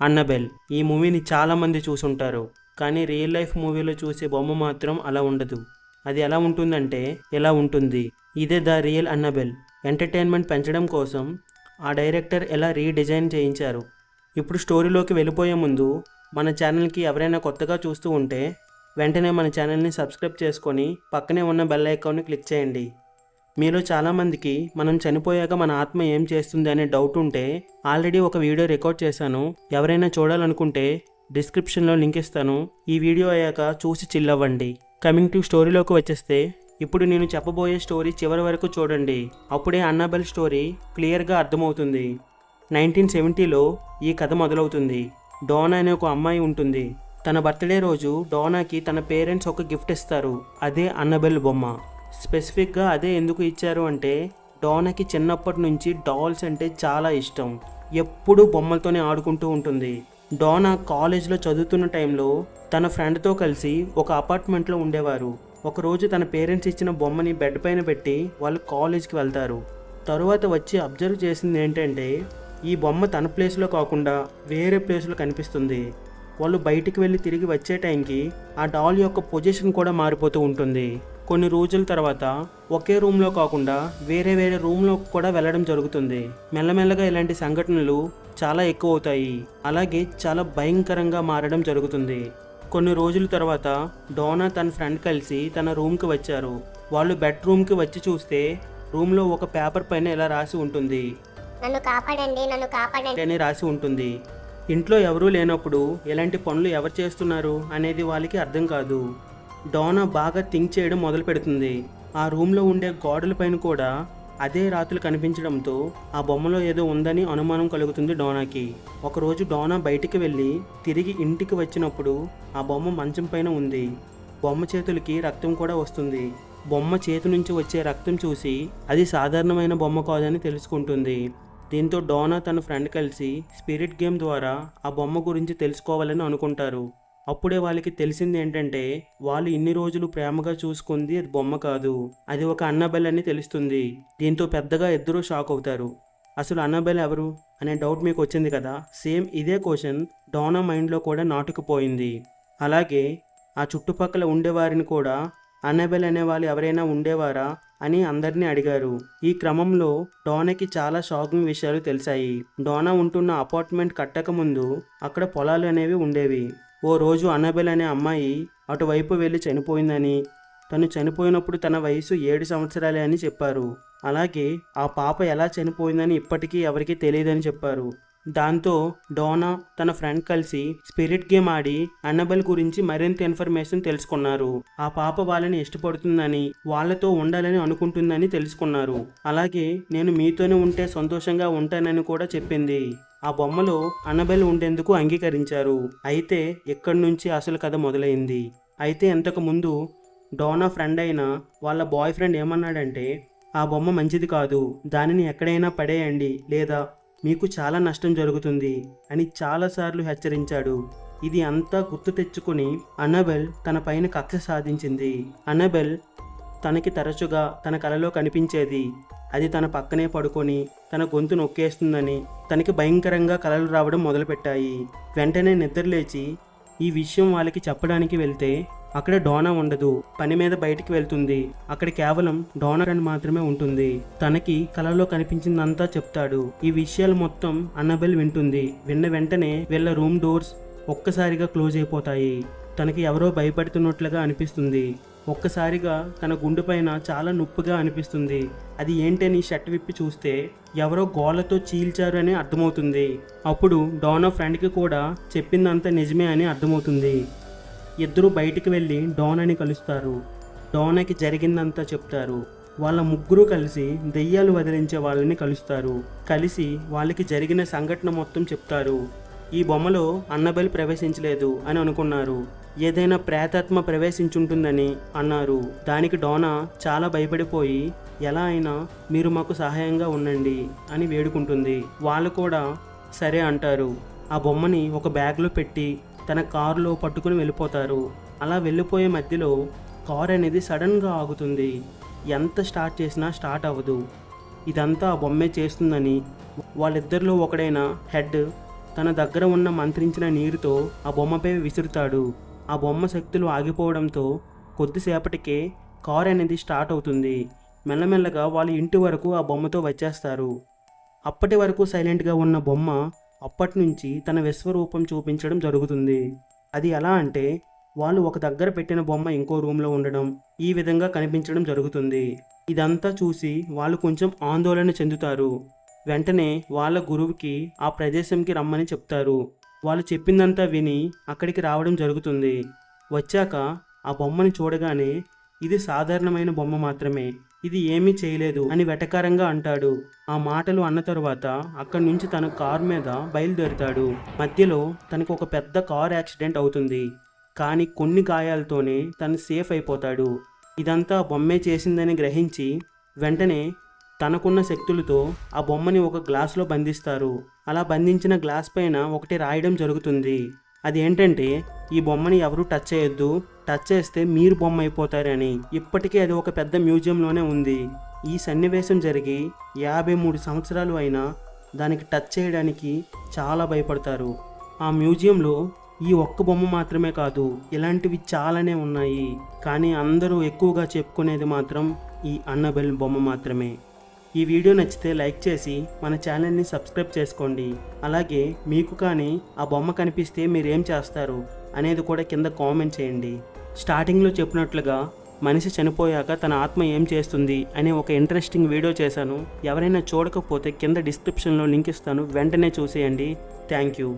అన్నబెల్. ఈ మూవీని చాలామంది చూసుంటారు. కానీ రియల్ లైఫ్ మూవీలో చూసే బొమ్మ మాత్రం అలా ఉండదు. అది ఎలా ఉంటుందంటే ఎలా ఉంటుంది. ఇదే ద రియల్ అన్నబెల్. ఎంటర్టైన్మెంట్ పెంచడం కోసం ఆ డైరెక్టర్ ఎలా రీడిజైన్ చేయించారు. ఇప్పుడు స్టోరీలోకి వెళ్ళిపోయే ముందు మన ఛానల్కి ఎవరైనా కొత్తగా చూస్తూ ఉంటే వెంటనే మన ఛానల్ని సబ్స్క్రైబ్ చేసుకొని పక్కనే ఉన్న బెల్ ఐకాన్ని క్లిక్ చేయండి. మీలో చాలామందికి మనం చనిపోయాక మన ఆత్మ ఏం చేస్తుంది అనే డౌట్ ఉంటే ఆల్రెడీ ఒక వీడియో రికార్డ్ చేశాను. ఎవరైనా చూడాలనుకుంటే డిస్క్రిప్షన్లో లింక్ ఇస్తాను. ఈ వీడియో అయ్యాక చూసి చిల్ అవ్వండి. కమింగ్ టు స్టోరీలోకి వచ్చేస్తే ఇప్పుడు నేను చెప్పబోయే స్టోరీ చివరి వరకు చూడండి. అప్పుడే అన్నబెల్ స్టోరీ క్లియర్గా అర్థమవుతుంది. 1970లో ఈ కథ మొదలవుతుంది. డోనా అనే ఒక అమ్మాయి ఉంటుంది. తన బర్త్డే రోజు డోనాకి తన పేరెంట్స్ ఒక గిఫ్ట్ ఇస్తారు. అదే అన్నబెల్ బొమ్మ. స్పెసిఫిక్గా అదే ఎందుకు ఇచ్చారు అంటే డోనాకి చిన్నప్పటి నుంచి డాల్స్ అంటే చాలా ఇష్టం. ఎప్పుడూ బొమ్మలతోనే ఆడుకుంటూ ఉంటుంది. డోనా కాలేజ్లో చదువుతున్న టైంలో తన ఫ్రెండ్తో కలిసి ఒక అపార్ట్మెంట్లో ఉండేవారు. ఒకరోజు తన పేరెంట్స్ ఇచ్చిన బొమ్మని బెడ్ పైన పెట్టి వాళ్ళు కాలేజ్కి వెళ్తారు. తరువాత వచ్చి అబ్జర్వ్ చేసింది ఏంటంటే ఈ బొమ్మ తన ప్లేస్లో కాకుండా వేరే ప్లేస్లో కనిపిస్తుంది. వాళ్ళు బయటికి వెళ్ళి తిరిగి వచ్చే టైంకి ఆ డాల్ యొక్క పొజిషన్ కూడా మారిపోతూ ఉంటుంది. కొన్ని రోజుల తర్వాత ఒకే రూమ్లో కాకుండా వేరే వేరే రూమ్లో కూడా వెళ్ళడం జరుగుతుంది. మెల్లమెల్లగా ఇలాంటి సంఘటనలు చాలా ఎక్కువ అవుతాయి. అలాగే చాలా భయంకరంగా మారడం జరుగుతుంది. కొన్ని రోజుల తర్వాత డోనా తన ఫ్రెండ్ కలిసి తన రూమ్కి వచ్చారు. వాళ్ళు బెడ్రూమ్కి వచ్చి చూస్తే రూమ్లో ఒక పేపర్ పైన ఇలా రాసి ఉంటుంది, నన్ను కాపాడండి, నన్ను కాపాడండి అని రాసి ఉంటుంది. ఇంట్లో ఎవరూ లేనప్పుడు ఎలాంటి పనులు ఎవరు చేస్తున్నారు అనేది వాళ్ళకి అర్థం కాదు. డోనా బాగా థింక్ చేయడం మొదలు పెడుతుంది. ఆ రూమ్లో ఉండే గోడల పైన కూడా అదే రాతులు కనిపించడంతో ఆ బొమ్మలో ఏదో ఉందని అనుమానం కలుగుతుంది డోనాకి. ఒకరోజు డోనా బయటికి వెళ్ళి తిరిగి ఇంటికి వచ్చినప్పుడు ఆ బొమ్మ మంచం పైన ఉంది. బొమ్మ చేతులకి రక్తం కూడా వస్తుంది. బొమ్మ చేతి నుంచి వచ్చే రక్తం చూసి అది సాధారణమైన బొమ్మ కాదని తెలుసుకుంటుంది. దీంతో డోనా తన ఫ్రెండ్ కలిసి స్పిరిట్ గేమ్ ద్వారా ఆ బొమ్మ గురించి తెలుసుకోవాలని అనుకుంటారు. అప్పుడే వాళ్ళకి తెలిసింది ఏంటంటే వాళ్ళు ఇన్ని రోజులు ప్రేమగా చూసుకుంది అది బొమ్మ కాదు, అది ఒక అన్నబెల్ అని తెలుస్తుంది. దీంతో పెద్దగా ఇద్దరూ షాక్ అవుతారు. అసలు అన్నబెల్ ఎవరు అనే డౌట్ మీకు వచ్చింది కదా. సేమ్ ఇదే క్వశ్చన్ డోనా మైండ్లో కూడా నాటుకుపోయింది. అలాగే ఆ చుట్టుపక్కల ఉండేవారిని కూడా అన్నబెల్ అనే వాళ్ళు ఎవరైనా ఉండేవారా అని అందరినీ అడిగారు. ఈ క్రమంలో డోనాకి చాలా షాకింగ్ విషయాలు తెలిసాయి. డోనా ఉంటున్న అపార్ట్మెంట్ కట్టక ముందు అక్కడ పొలాలు అనేవి ఉండేవి. ఓ రోజు అన్నబెల్ అనే అమ్మాయి అటువైపు వెళ్ళి చనిపోయిందని, తను చనిపోయినప్పుడు తన వయసు 7 సంవత్సరాలే అని చెప్పారు. అలాగే ఆ పాప ఎలా చనిపోయిందని ఇప్పటికీ ఎవరికీ తెలియదని చెప్పారు. దాంతో డోనా తన ఫ్రెండ్ కలిసి స్పిరిట్ గేమ్ ఆడి అన్నబెల్ గురించి మరింత ఇన్ఫర్మేషన్ తెలుసుకున్నారు. ఆ పాప వాళ్ళని ఇష్టపడుతుందని, వాళ్ళతో ఉండాలని అనుకుంటుందని తెలుసుకున్నారు. అలాగే నేను మీతోనే ఉంటే సంతోషంగా ఉంటానని కూడా చెప్పింది. ఆ బొమ్మలో అన్నబెల్ ఉండేందుకు అంగీకరించారు. అయితే ఇక్కడి నుంచి అసలు కథ మొదలైంది. అయితే ఇంతకు ముందు డోనా ఫ్రెండ్ అయిన వాళ్ళ బాయ్ ఫ్రెండ్ ఏమన్నాడంటే ఆ బొమ్మ మంచిది కాదు, దానిని ఎక్కడైనా పడేయండి లేదా మీకు చాలా నష్టం జరుగుతుంది అని చాలాసార్లు హెచ్చరించాడు. ఇది అంతా గుర్తు తెచ్చుకుని అన్నబెల్ తన పైన కక్ష సాధించింది. అన్నబెల్ తనకి తరచుగా తన కలలో కనిపించేది. అది తన పక్కనే పడుకొని తన గొంతు నొక్కేస్తుందని తనకి భయంకరంగా కలలు రావడం మొదలుపెట్టాయి. వెంటనే నిద్రలేచి ఈ విషయం వాళ్ళకి చెప్పడానికి వెళ్తే అక్కడ డోనా ఉండదు. పని మీద బయటికి వెళ్తుంది. అక్కడ కేవలం డోనా అని మాత్రమే ఉంటుంది. తనకి కలలో కనిపించిందంతా చెప్తాడు. ఈ విషయాలు మొత్తం అన్నబెల్ వింటుంది. విన్న వెంటనే వీళ్ళ రూమ్ డోర్స్ ఒక్కసారిగా క్లోజ్ అయిపోతాయి. తనకి ఎవరో భయపడుతున్నట్లుగా అనిపిస్తుంది. ఒక్కసారిగా తన గుండె పైన చాలా నొప్పిగా అనిపిస్తుంది. అది ఏంటని షర్ట్ విప్పి చూస్తే ఎవరో గోళ్లతో చీల్చారు అని అర్థమవుతుంది. అప్పుడు డోనా ఫ్రెండ్కి కూడా చెప్పిందంతా నిజమే అని అర్థమవుతుంది. ఇద్దరూ బయటికి వెళ్ళి డోనాని కలుస్తారు. డోనాకి జరిగిందంతా చెప్తారు. వాళ్ళ ముగ్గురు కలిసి దెయ్యాలు వదిలించే వాళ్ళని కలుస్తారు. కలిసి వాళ్ళకి జరిగిన సంఘటన మొత్తం చెప్తారు. ఈ బొమ్మలో అన్నబెల్ ప్రవేశించలేదు అని అనుకున్నారు. ఏదైనా ప్రేతాత్మ ప్రవేశించుంటుందని అన్నారు. దానికి డోనా చాలా భయపడిపోయి ఎలా అయినా మీరు మాకు సహాయంగా ఉండండి అని వేడుకుంటుంది. వాళ్ళు కూడా సరే అంటారు. ఆ బొమ్మని ఒక బ్యాగ్లో పెట్టి తన కారులో పట్టుకుని వెళ్ళిపోతారు. అలా వెళ్ళిపోయే మధ్యలో కార్ అనేది సడన్గా ఆగుతుంది. ఎంత స్టార్ట్ చేసినా స్టార్ట్ అవ్వదు. ఇదంతా ఆ బొమ్మే చేస్తుందని వాళ్ళిద్దరిలో ఒకడైన హెడ్ తన దగ్గర ఉన్న మంత్రించిన నీరుతో ఆ బొమ్మపై విసురుతాడు. ఆ బొమ్మ శక్తులు ఆగిపోవడంతో కొద్దిసేపటికే కార్ అనేది స్టార్ట్ అవుతుంది. మెల్లమెల్లగా వాళ్ళ ఇంటి వరకు ఆ బొమ్మతో వచ్చేస్తారు. అప్పటి వరకు సైలెంట్గా ఉన్న బొమ్మ అప్పటి నుంచి తన విశ్వరూపం చూపించడం జరుగుతుంది. అది ఎలా అంటే వాళ్ళు ఒక దగ్గర పెట్టిన బొమ్మ ఇంకో రూమ్లో ఉండడం, ఈ విధంగా కనిపించడం జరుగుతుంది. ఇదంతా చూసి వాళ్ళు కొంచెం ఆందోళన చెందుతారు. వెంటనే వాళ్ళ గురువుకి ఆ ప్రదేశంకి రమ్మని చెప్తారు. వాళ్ళు చెప్పిందంతా విని అక్కడికి రావడం జరుగుతుంది. వచ్చాక ఆ బొమ్మని చూడగానే ఇది సాధారణమైన బొమ్మ మాత్రమే, ఇది ఏమీ చేయలేదు అని వెటకారంగా అంటాడు. ఆ మాటలు అన్న తరువాత అక్కడి నుంచి తన కారు మీద బయలుదేరుతాడు. మధ్యలో తనకు ఒక పెద్ద కార్ యాక్సిడెంట్ అవుతుంది. కానీ కొన్ని గాయాలతోనే తను సేఫ్ అయిపోతాడు. ఇదంతా బొమ్మే చేసిందని గ్రహించి వెంటనే తనకున్న శక్తులతో ఆ బొమ్మని ఒక గ్లాసులో బంధిస్తారు. అలా బంధించిన గ్లాస్ పైన ఒకటి రాయడం జరుగుతుంది. అది ఏంటంటే ఈ బొమ్మని ఎవరు టచ్ చేయొద్దు, టచ్ చేస్తే మీరు బొమ్మ అయిపోతారని. ఇప్పటికీ అది ఒక పెద్ద మ్యూజియంలోనే ఉంది. ఈ సన్నివేశం జరిగి 53 సంవత్సరాలు అయినా దానికి టచ్ చేయడానికి చాలా భయపడతారు. ఆ మ్యూజియంలో ఈ ఒక్క బొమ్మ మాత్రమే కాదు, ఇలాంటివి చాలానే ఉన్నాయి. కానీ అందరూ ఎక్కువగా చెప్పుకునేది మాత్రం ఈ అన్నబెల్ బొమ్మ మాత్రమే. ఈ వీడియో నచ్చితే లైక్ చేసి మన ఛానల్ని సబ్స్క్రైబ్ చేసుకోండి. అలాగే మీకు కానీ ఆ బొమ్మ కనిపిస్తే మీరేం చేస్తారు అనేది కూడా కింద కామెంట్ చేయండి. స్టార్టింగ్లో చెప్పినట్లుగా మనిషి చనిపోయాక తన ఆత్మ ఏం చేస్తుంది అనే ఒక ఇంట్రెస్టింగ్ వీడియో చేశాను. ఎవరైనా చూడకపోతే కింద డిస్క్రిప్షన్లో లింక్ ఇస్తాను, వెంటనే చూసేయండి. Thank you.